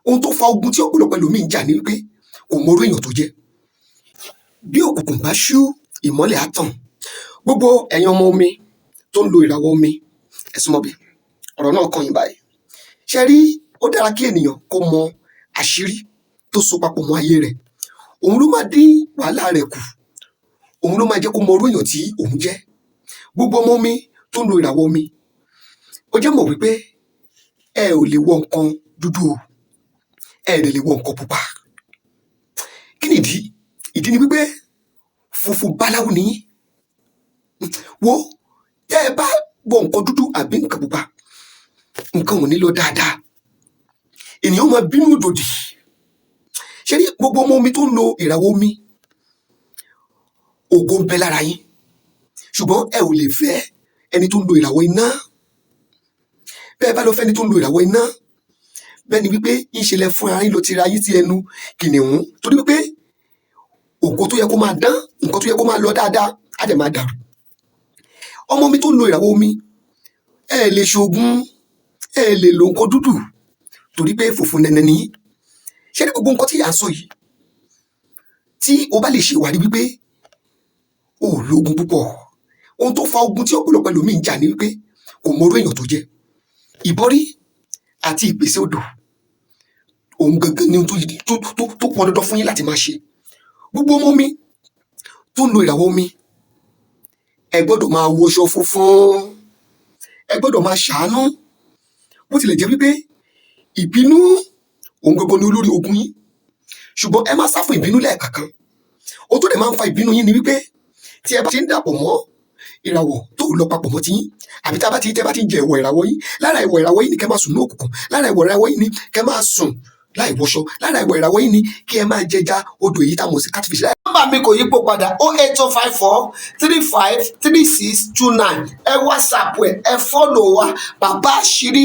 ohun tó fa ogun tí ọ̀pọ̀lọpọ̀ ẹlòmíì ń jà ní wípé kò mọ orú èèyàn tó jẹ́. Bí òkùnkùn bá ṣú, ìmọ́lẹ̀ á tàn. Gbogbo ẹ̀yin ọmọ omi tó ń lo ìràwọ̀ omi, ẹ súnmọ́ bí ọ̀rọ̀ náà kàn yín báyìí. Ṣé rí, ó dára kí ènìyàn kó mọ àṣírí tó so papọ̀ mọ́ ayé rẹ̀. Òun ló máa dín wàhálà rẹ̀ kù. Òun ló máa jẹ́ kó mọ orú èèyàn tí òun jẹ́. Gbogbo ọmọ omi tó ń lo ìràwọ̀ omi, ó jẹ́ mọ̀ wípé ẹ ò lè wọ nǹkan dúdú o, ẹ dẹ̀ lè wọ nǹkan pupa. Kí nìdí? Ìdí ni wípé funfun báláwo ni yín. Wo, tẹ́ ẹ bá wọ nǹkan dúdú àbí nǹkan pupa, nǹkan ò ní lọ dáadáa. Ènìyàn máa bínú òdòdì. Ṣé rí, gbogbo ọmọ omi tó ń lo ìràwọ̀ omi, ògo ń bẹ lára yín, ṣùgbọ́n ẹ ò lè fẹ́ ẹni tó ń lo ìràwọ̀ iná. Bẹ́ẹ̀ bá lọ fẹ́ ẹni tó ń lo ìràwọ̀ iná, bẹ́ẹ̀ ni wípé ìṣẹ̀lẹ̀ fún ara yín ló ti ra yín sí ẹnu kìnìún, torí wípé ògo tó yẹ kó máa dán, nǹkan tó yẹ kó máa lọ dáadáa, á dẹ̀ máa dàrú. Ọmọ mi tó ń lo ìràwọ̀ omi, ẹ lè ṣoògùn, ẹ lè lo nǹkan dúdú, torí pé funfun nẹ́nẹ́ ni yín. Ṣé ní gbogbo nǹkan tí à ń sọ yìí, tí o bá lè ṣe ìwádìí wípé o ò lógun púpọ̀, ohun tó fa ogun tí ọ̀pọ̀lọpọ̀ ẹlòmíì ń jà ní wípé kò mọ orú èèyàn tó jẹ́. Ìbọ́rí àti ìpèsè odò, òun gangan ni ohun tó pọn dandan fún yín láti máa ṣe. Gbogbo ọmọ mi tó ń lo ìràwọ̀ omi, ẹ gbọ́dọ̀ máa wọṣọ funfun, ẹ gbọ́dọ̀ máa ṣàánú. Bó tilẹ̀ jẹ́ wípé ìbínú òun gangan ni olórí ogun yín, ṣùgbọ́n ẹ má sá fún ìbínú lẹ́ẹ̀kankan. Ohun tó dẹ̀ máa ń fa ìbínú yín ni wípé tí ẹ bá ti ń dàpọ̀ mọ́ ìràwọ̀ tó lọ papọ̀ mọ́ ti yín, àbí tẹ́ bá ti ń jẹ ẹ̀wọ̀ ìràwọ̀ yín, lára ẹ̀wọ̀ ìràwọ̀ yín ni kẹ́ máa sùn ní òkùnkùn, lára ẹ̀wọ̀ ìràwọ̀ yín ni kẹ́ máa sùn láì wọṣọ, lára ẹ̀wọ̀ ìràwọ̀ yín ni kí ẹ máa jẹja odò èyí tá a mọ̀ sí catfish. Nọ́mbà mi kò yípo padà 08054353629. Ẹ WhatsApp ẹ fọ́lọ̀ wa, bàbá àṣírí.